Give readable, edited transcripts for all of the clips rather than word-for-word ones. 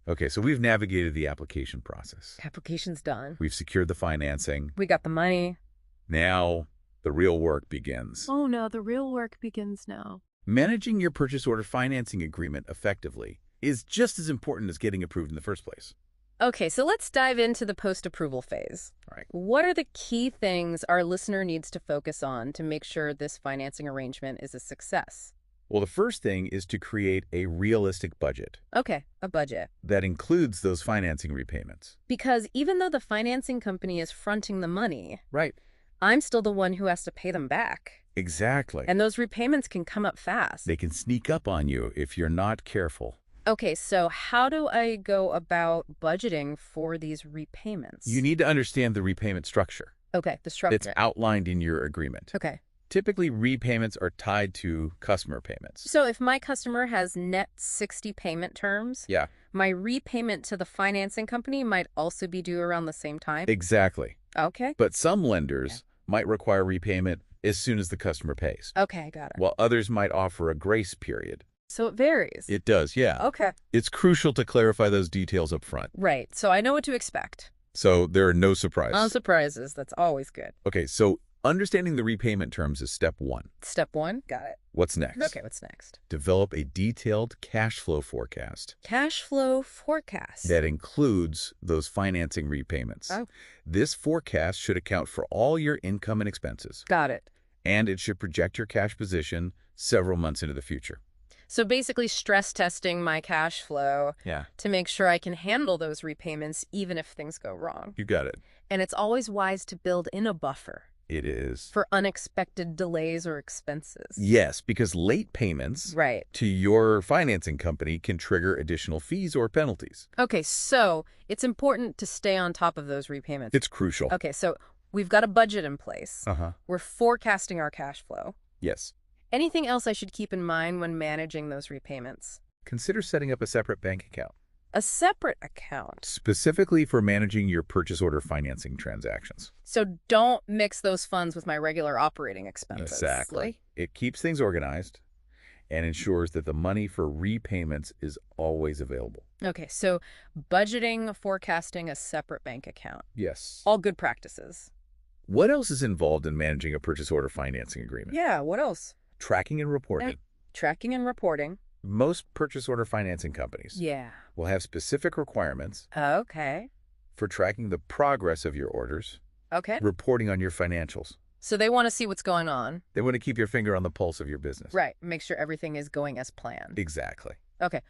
Okay, so we've navigated the application process. Application's done. We've secured the financing. We got the money. Now, the real work begins. Oh no, the real work begins now. Managing your purchase order financing agreement effectively is just as important as getting approved in the first place. Okay, so let's dive into the post-approval phase. All right. What are the key things our listener needs to focus on to make sure this financing arrangement is a success? Well, the first thing is to create a realistic budget Okay, a budget. that includes those financing repayments. Because even though the financing company is fronting the money, Right. I'm still the one who has to pay them back. Exactly. And those repayments can come up fast. They can sneak up on you if you're not careful. Okay, so how do I go about budgeting for these repayments? You need to understand the repayment structure. Okay, the structure. It's outlined in your agreement. Okay. Typically, repayments are tied to customer payments. So if my customer has net 60 payment terms, Yeah, my repayment to the financing company might also be due around the same time? exactly. Okay. But some lenders might require repayment as soon as the customer pays, Okay, got it. while others might offer a grace period. So it varies. It does, yeah. Okay. It's crucial to clarify those details up front, Right. So I know what to expect. so there are no surprises. No surprises. That's always good. Okay, so understanding the repayment terms is step one. Step one. Got it. What's next? Okay, what's next? Develop a detailed cash flow forecast Cash flow forecast. that includes those financing repayments. Oh. This forecast should account for all your income and expenses, Got it. and it should project your cash position several months into the future. So basically stress testing my cash flow Yeah. to make sure I can handle those repayments even if things go wrong. You got it. And it's always wise to build in a buffer It is. for unexpected delays or expenses. Yes, because late payments Right. to your financing company can trigger additional fees or penalties. Okay, so it's important to stay on top of those repayments. It's crucial. Okay, so we've got a budget in place. Uh-huh. We're forecasting our cash flow. Yes. Anything else I should keep in mind when managing those repayments? Consider setting up a separate bank account, A separate account. specifically for managing your purchase order financing transactions. So don't mix those funds with my regular operating expenses. Exactly. It keeps things organized and ensures that the money for repayments is always available. Okay, so budgeting, forecasting, a separate bank account. Yes. All good practices. What else is involved in managing a purchase order financing agreement? Yeah, what else? Tracking and reporting. Tracking and reporting. Most purchase order financing companies Yeah. will have specific requirements Okay. for tracking the progress of your orders, Okay. reporting on your financials. So they want to see what's going on. They want to keep your finger on the pulse of your business. Right. Make sure everything is going as planned. Exactly. Okay.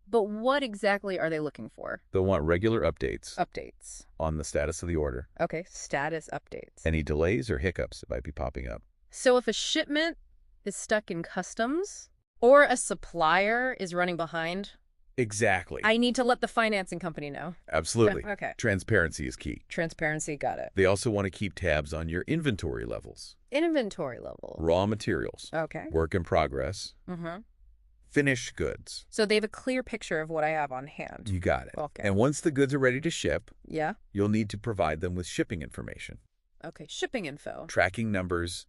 But what exactly are they looking for? They'll want regular updates Updates. on the status of the order, Okay. Status updates. any delays or hiccups that might be popping up. So if a shipment is stuck in customs or a supplier is running behind, Exactly. I need to let the financing company know. Absolutely. Okay. Transparency is key. Transparency, got it. They also want to keep tabs on your inventory levels, Inventory level. raw materials, Okay. work in progress, Mm-hmm. finished goods. So they have a clear picture of what I have on hand. You got it. Okay. And once the goods are ready to ship, Yeah. you'll need to provide them with shipping information, Okay. Shipping info. tracking numbers,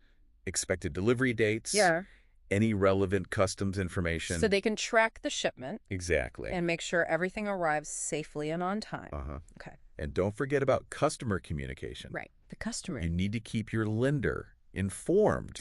expected delivery dates, Yeah. any relevant customs information. So they can track the shipment Exactly. and make sure everything arrives safely and on time. Uh-huh. Okay. And don't forget about customer communication. Right. The customer. You need to keep your lender informed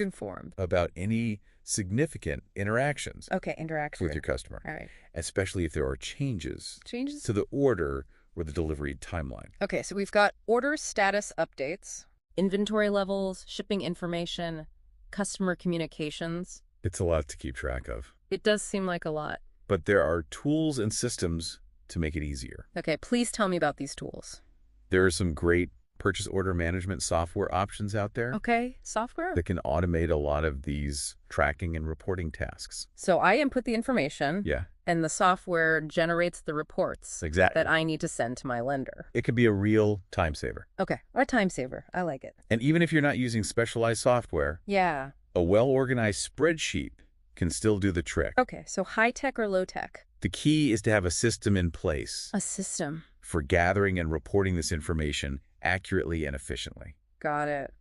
about any significant interactions Okay. Interaction. with your customer, All right. especially if there are changes Changes. to the order or the delivery timeline. Okay. So we've got order status updates, inventory levels, shipping information, customer communications. It's a lot to keep track of, It does seem like a lot. but there are tools and systems to make it easier. Okay. Please tell me about these tools. There are some great purchase order management software options out there Okay. Software. that can automate a lot of these tracking and reporting tasks. So I input the information. Yeah, And the software generates the reports exactly. that I need to send to my lender. It can be a real time saver. Okay. Or a time saver. I like it. And even if you're not using specialized software, Yeah. a well-organized spreadsheet can still do the trick. Okay. So high tech or low tech? The key is to have a system in place A system. for gathering and reporting this information accurately and efficiently. Got it.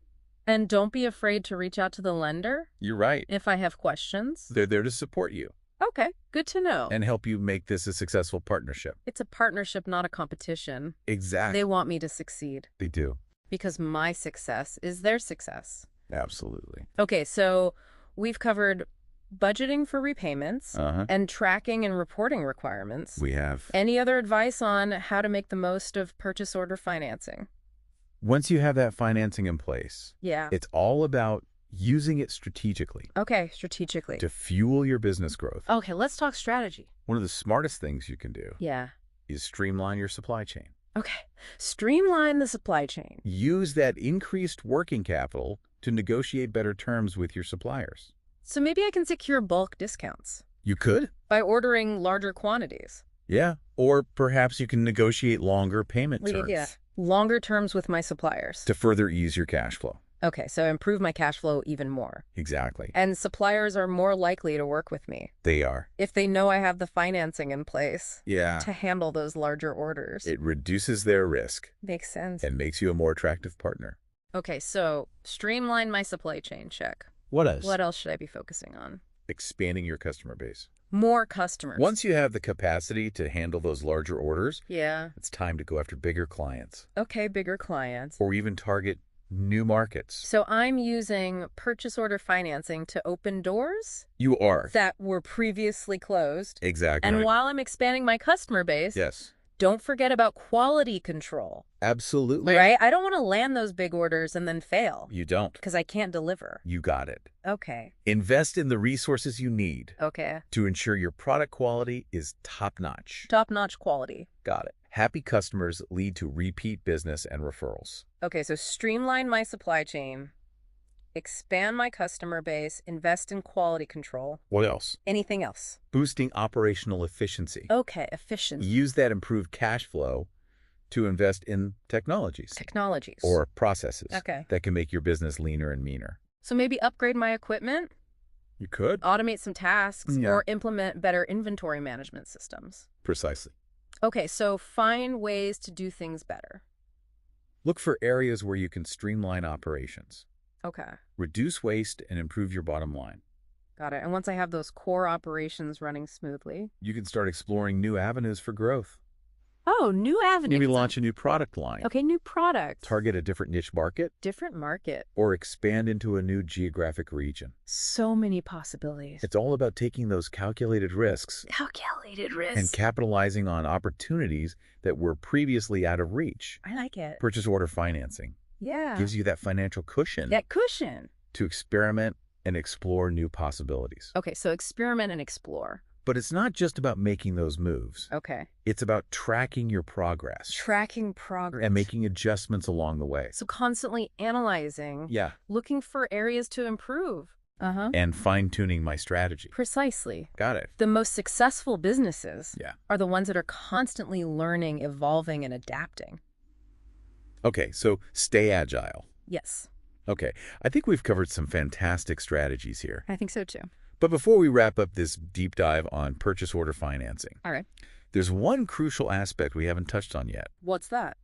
And don't be afraid to reach out to the lender You're right. if I have questions. They're there to support you. Okay, good to know. and help you make this a successful partnership. It's a partnership, not a competition. Exactly. They want me to succeed They do. because my success is their success. Absolutely. Okay, so we've covered budgeting for repayments Uh-huh. and tracking and reporting requirements. We have. Any other advice on how to make the most of purchase order financing? Once you have that financing in place, Yeah. it's all about using it strategically Okay, strategically. to fuel your business growth. Okay, let's talk strategy. One of the smartest things you can do Yeah. is streamline your supply chain. Okay. Streamline the supply chain. Use that increased working capital to negotiate better terms with your suppliers. So maybe I can secure bulk discounts You could? by ordering larger quantities. Yeah. Or perhaps you can negotiate longer payment terms Yeah. Longer terms with my suppliers. to further ease your cash flow. Okay, so improve my cash flow even more. Exactly. And suppliers are more likely to work with me They are. if they know I have the financing in place Yeah. to handle those larger orders. It reduces their risk Makes sense. and makes you a more attractive partner. Okay, so streamline my supply chain, check. What else? What else should I be focusing on? Expanding your customer base. More customers. Once you have the capacity to handle those larger orders, Yeah. it's time to go after bigger clients Okay, bigger clients. or even target new markets. So I'm using purchase order financing to open doors You are. that were previously closed. Exactly. And while I'm expanding my customer base, Yes. don't forget about quality control, Absolutely. right? I don't want to land those big orders and then fail You don't. because I can't deliver. You got it. Okay. Invest in the resources you need Okay. to ensure your product quality is top-notch. Top-notch quality. Got it. Happy customers lead to repeat business and referrals. Okay, so streamline my supply chain, expand my customer base, invest in quality control. What else? Anything else? Boosting operational efficiency. Okay, efficiency. Use that improved cash flow to invest in technologies Technologies. or processes Okay. that can make your business leaner and meaner. So maybe upgrade my equipment, You could. automate some tasks, Yeah. or implement better inventory management systems. Precisely. Okay, so find ways to do things better. Look for areas where you can streamline operations, Okay, reduce waste, and improve your bottom line. got it. And once I have those core operations running smoothly. You can start exploring new avenues for growth. Oh, new avenues. Maybe launch a new product line, Okay, new product. target a different niche market, Different market. or expand into a new geographic region. So many possibilities. It's all about taking those calculated risks Calculated risk. and capitalizing on opportunities that were previously out of reach. I like it. Purchase order financing Yeah. gives you that financial cushion that cushion. to experiment and explore new possibilities. Okay, so experiment and explore. But it's not just about making those moves. Okay. It's about tracking your progress Tracking progress. and making adjustments along the way. So constantly analyzing, Yeah. looking for areas to improve. Uh-huh. And fine-tuning my strategy. Precisely. Got it. The most successful businesses Yeah. are the ones that are constantly learning, evolving, and adapting. Okay, so stay agile. Yes, Okay, I think we've covered some fantastic strategies here. I think so too. But before we wrap up this deep dive on purchase order financing, All right. there's one crucial aspect we haven't touched on yet. What's that?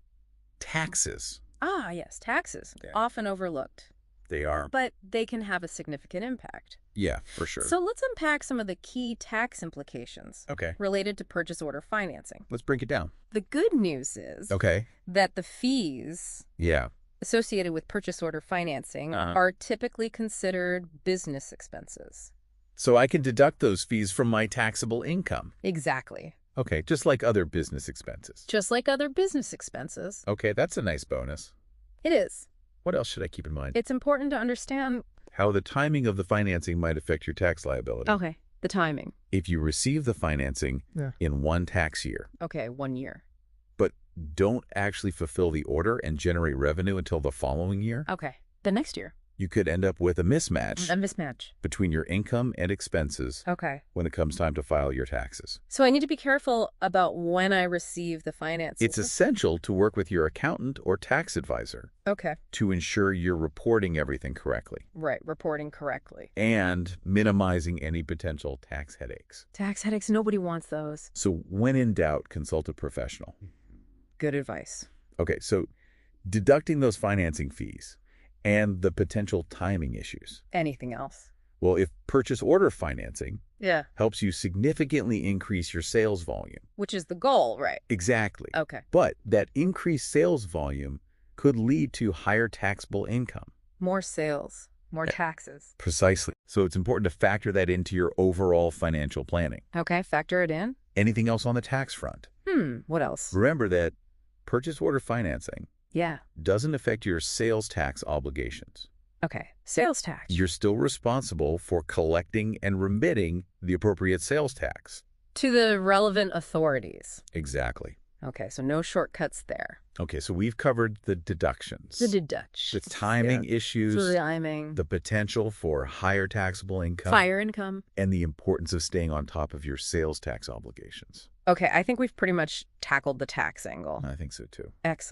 Taxes. Ah, yes, taxes. Yeah. Often overlooked, They are. but they can have a significant impact. Yeah, for sure. So let's unpack some of the key tax implications Okay, related to purchase order financing. let's break it down. The good news is Okay. that the fees Yeah. associated with purchase order financing Uh-huh. are typically considered business expenses. So I can deduct those fees from my taxable income. Exactly. Okay, just like other business expenses. Just like other business expenses. Okay, that's a nice bonus. It is. What else should I keep in mind? It's important to understand. How the timing of the financing might affect your tax liability. Okay, the timing. If you receive the financing in one tax year, Okay, 1 year. but don't actually fulfill the order and generate revenue until the following year, Okay, the next year. you could end up with a mismatch A mismatch. between your income and expenses Okay. when it comes time to file your taxes. So I need to be careful about when I receive the finances. It's essential to work with your accountant or tax advisor Okay. to ensure you're reporting everything correctly Right, reporting correctly. and minimizing any potential tax headaches. Tax headaches, nobody wants those. So when in doubt, consult a professional. Good advice. Okay, so deducting those financing fees and the potential timing issues. Anything else? Well, if purchase order financing Yeah. helps you significantly increase your sales volume. Which is the goal, right? Exactly. Okay. But that increased sales volume could lead to higher taxable income. More sales, more taxes. Precisely. So it's important to factor that into your overall financial planning. Okay, factor it in. Anything else on the tax front? What else? Remember that purchase order financing Yeah. doesn't affect your sales tax obligations. Okay, sales tax. You're still responsible for collecting and remitting the appropriate sales tax. To the relevant authorities. Exactly. Okay, so no shortcuts there. Okay, so we've covered the deductions. The deductions. The timing issues, The timing. the potential for higher taxable income, Fire income. and the importance of staying on top of your sales tax obligations. Okay, I think we've pretty much tackled the tax angle. I think so too. Excellent.